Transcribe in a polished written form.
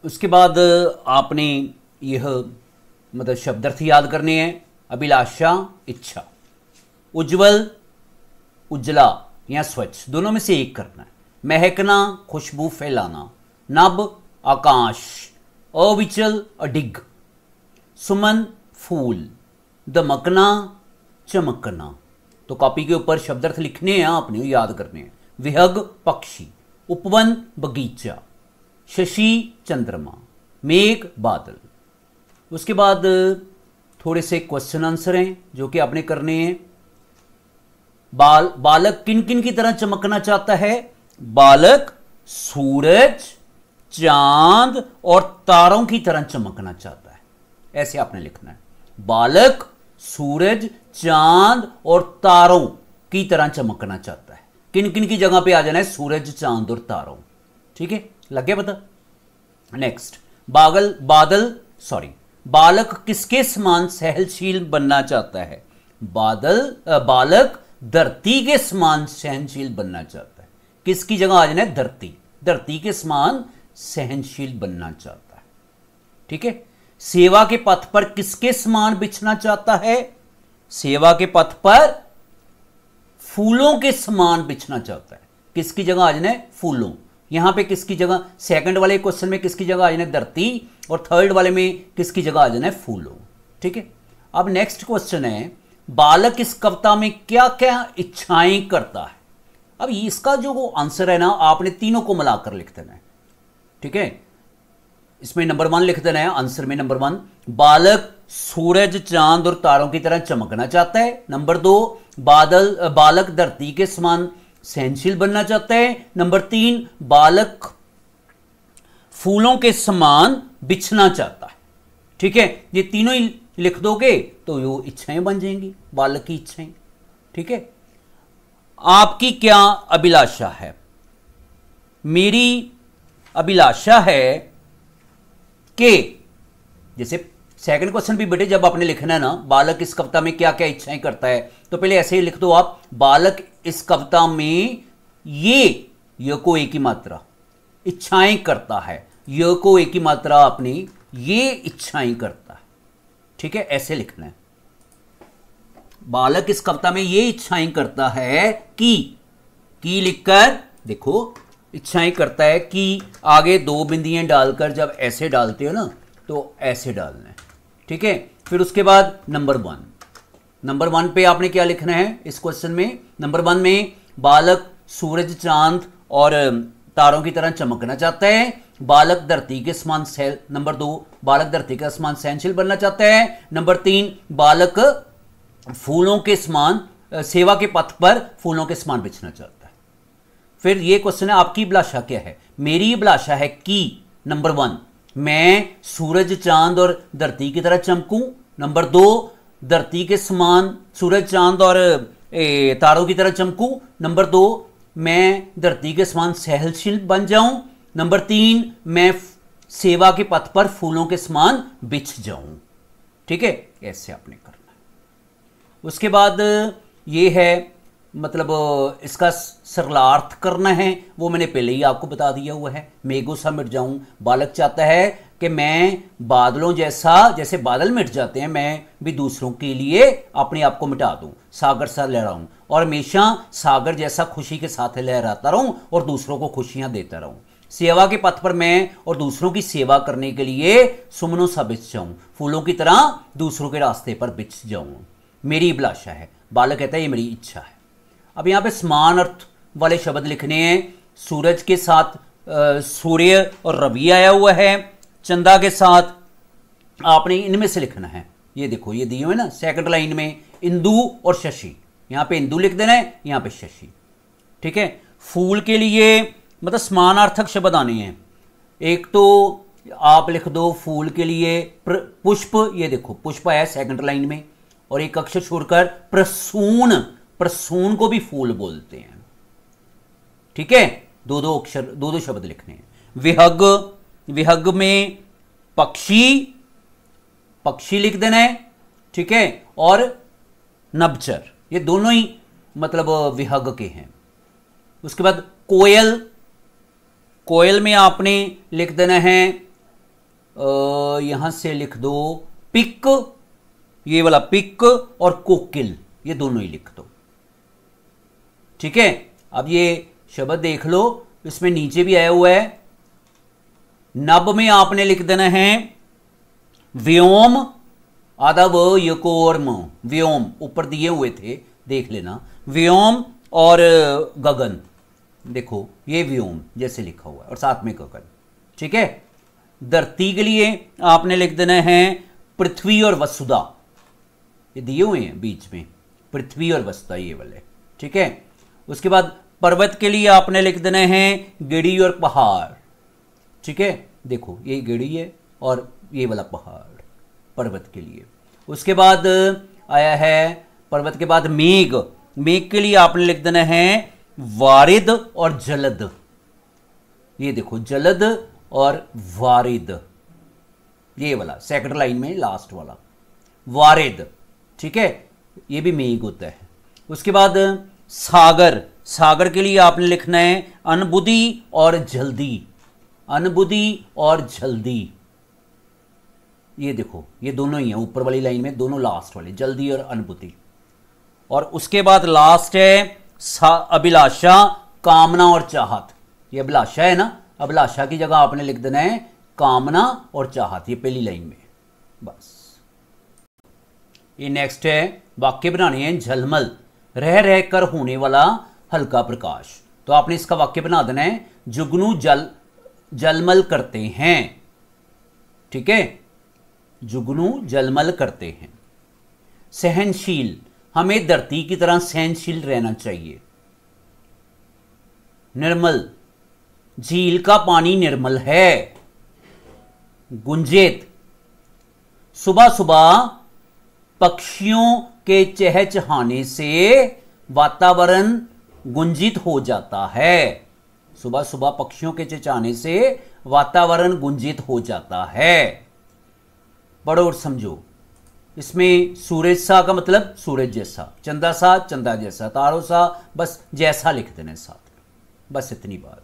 उसके बाद आपने यह मतलब शब्दार्थ याद करने हैं। अभिलाषा इच्छा, उज्जवल उज्जला या स्वच्छ, दोनों में से एक करना है। महकना खुशबू फैलाना, नभ आकाश, अविचल अडिग, सुमन फूल, दमकना चमकना। तो कॉपी के ऊपर शब्दार्थ लिखने हैं आपने, याद करने हैं। विहग पक्षी, उपवन बगीचा, शशि चंद्रमा, मेघ बादल। उसके बाद थोड़े से क्वेश्चन आंसर हैं जो कि आपने करने हैं। बालक किन किन की तरह चमकना चाहता है? बालक सूरज, चांद और तारों की तरह चमकना चाहता है। ऐसे आपने लिखना है। बालक सूरज, चांद और तारों की तरह चमकना चाहता है। किन किन की जगह पे आ जाना है? सूरज, चांद और तारों। ठीक है, लग गया पता? नेक्स्ट, बालक किसके समान सहनशील बनना चाहता है? बालक धरती के समान सहनशील बनना चाहता है। किसकी जगह आ जाना है? धरती के समान सहनशील बनना चाहता है। ठीक है। सेवा के पथ पर किसके समान बिछना चाहता है? सेवा के पथ पर फूलों के समान बिछना चाहता है। किसकी जगह आ जाना है? फूलों। यहां पे किसकी जगह? सेकंड वाले क्वेश्चन में किसकी जगह आ जाना है? धरती। और थर्ड वाले में किसकी जगह आ जाना है? फूलों। ठीक है। अब नेक्स्ट क्वेश्चन है, बालक इस कविता में क्या क्या इच्छाएं करता है? अब इसका जो आंसर है ना, आपने तीनों को मिलाकर लिख देना है। ठीक है। इसमें नंबर 1 लिख देना है आंसर में। नंबर 1, बालक सूरज, चांद और तारों की तरह चमकना चाहता है। नंबर 2, बालक धरती के समान सहनशील बनना चाहता है। नंबर 3, बालक फूलों के समान बिछना चाहता है। ठीक है। ये तीनों ही लिख दोगे तो ये इच्छाएं बन जाएंगी, बालक की इच्छाएं। ठीक है। आपकी क्या अभिलाषा है? मेरी अभिलाषा है कि, जैसे सेकंड क्वेश्चन भी बेटे जब आपने लिखना है ना, बालक इस कविता में क्या क्या इच्छाएं करता है, तो पहले ऐसे ही लिख दो आप, बालक इस कविता में ये को एक ही मात्रा इच्छाएं करता है। य को एक ही मात्रा आपने ये इच्छाएं करता है। ठीक है, ऐसे लिखना है। बालक इस कविता में ये इच्छाएं करता है कि लिखकर देखो, इच्छाएं करता है कि आगे 2 बिंदियां डालकर जब ऐसे डालते हो ना, तो ऐसे डालना है। ठीक है। फिर उसके बाद नंबर 1 पे आपने क्या लिखना है इस क्वेश्चन में? नंबर 1 में बालक सूरज, चांद और तारों की तरह चमकना चाहता है। बालक धरती के समान नंबर 2, बालक धरती का समान सहनशील बनना चाहता है। नंबर 3, बालक फूलों के समान सेवा के पथ पर फूलों के समान बिछना चाहता है। फिर ये क्वेश्चन है, आपकी अभिलाषा क्या है? मेरी अभिलाषा है कि नंबर 1, मैं सूरज, चांद और धरती की तरह चमकूं। नंबर 2, धरती के समान सूरज, चांद और तारों की तरह चमकूं। नंबर 2, मैं धरती के समान सहनशील बन जाऊं। नंबर 3, मैं सेवा के पथ पर फूलों के समान बिछ जाऊं। ठीक है, ऐसे आपने करना है। उसके बाद ये है, मतलब इसका सरलार्थ करना है, वो मैंने पहले ही आपको बता दिया हुआ है। मेघों सा मिट जाऊं, बालक चाहता है कि मैं बादलों जैसे बादल मिट जाते हैं, मैं भी दूसरों के लिए अपने आप को मिटा दूं, सागर सा लहराऊं और हमेशा सागर जैसा खुशी के साथ लहराता रहूं और दूसरों को खुशियां देता रहूं। सेवा के पथ पर मैं और दूसरों की सेवा करने के लिए सुमनों सा बिछ जाऊं, फूलों की तरह दूसरों के रास्ते पर बिछ जाऊं, मेरी अभिलाषा है। बालक कहता है ये मेरी इच्छा है। अब यहां पे समान अर्थ वाले शब्द लिखने हैं। सूरज के साथ सूर्य और रवि आया हुआ है, चंदा के साथ आपने इनमें से लिखना है। ये देखो, ये दिए हुए ना सेकंड लाइन में, इंदु और शशि। यहां पे इंदु लिख देना है, यहां पे शशि। ठीक है। फूल के लिए मतलब समानार्थक शब्द आने हैं। एक तो आप लिख दो फूल के लिए पुष्प, ये देखो पुष्प आया सेकंड लाइन में, और एक अक्षर छोड़कर प्रसून, प्रसून को भी फूल बोलते हैं। ठीक है, दो अक्षर, दो शब्द लिखने हैं। विहग, विहग में पक्षी, पक्षी लिख देना है। ठीक है। और नभचर, ये दोनों ही मतलब विहग के हैं। उसके बाद कोयल, कोयल में आपने लिख देना है यहां से लिख दो पिक, ये वाला पिक, और कोकिल, ये दोनों ही लिख दो। ठीक है, अब ये शब्द देख लो, इसमें नीचे भी आया हुआ है। नब में आपने लिख देना है व्योम, आधा व यकोर्म, व्योम ऊपर दिए हुए थे, देख लेना, व्योम और गगन, देखो ये व्योम जैसे लिखा हुआ है और साथ में गगन। ठीक है, धरती के लिए आपने लिख देना है पृथ्वी और वसुधा, ये दिए हुए हैं बीच में, पृथ्वी और वसुधा ये वाले। ठीक है, उसके बाद पर्वत के लिए आपने लिख देना है गिड़ी और पहाड़। ठीक है, देखो ये गिड़ी है और ये वाला पहाड़ पर्वत के लिए। उसके बाद आया है पर्वत के बाद मेघ, मेघ के लिए आपने लिख देना है वारिद और जलद, ये देखो जलद और वारिद, ये वाला सेकंड लाइन में लास्ट वाला वारिद। ठीक है, ये भी मेघ होता है। उसके बाद सागर, सागर के लिए आपने लिखना है अनबुद्धि और जल्दी, अनबुद्धि और जल्दी, ये देखो ये दोनों ही हैं ऊपर वाली लाइन में, दोनों लास्ट वाले, जल्दी और अनबुद्धि। और उसके बाद लास्ट है अभिलाषा, कामना और चाहत, ये अभिलाषा है ना, अभिलाषा की जगह आपने लिख देना है कामना और चाहत, ये पहली लाइन में। बस ये नेक्स्ट है वाक्य बनाने हैं झलमल, रह रह कर होने वाला हल्का प्रकाश। तो आपने इसका वाक्य बना देना है जुगनू जलमल करते हैं। ठीक है, जुगनू जलमल करते हैं। सहनशील, हमें धरती की तरह सहनशील रहना चाहिए। निर्मल, झील का पानी निर्मल है। गुंजित, सुबह सुबह पक्षियों के चहचहाने से वातावरण गुंजित हो जाता है। सुबह सुबह पक्षियों के चहचहाने से वातावरण गुंजित हो जाता है। पढ़ो और समझो। इसमें सूरज सा का मतलब सूरज जैसा, चंदा सा चंदा जैसा, तारों सा, बस जैसा लिख देना साथ में, बस इतनी बात।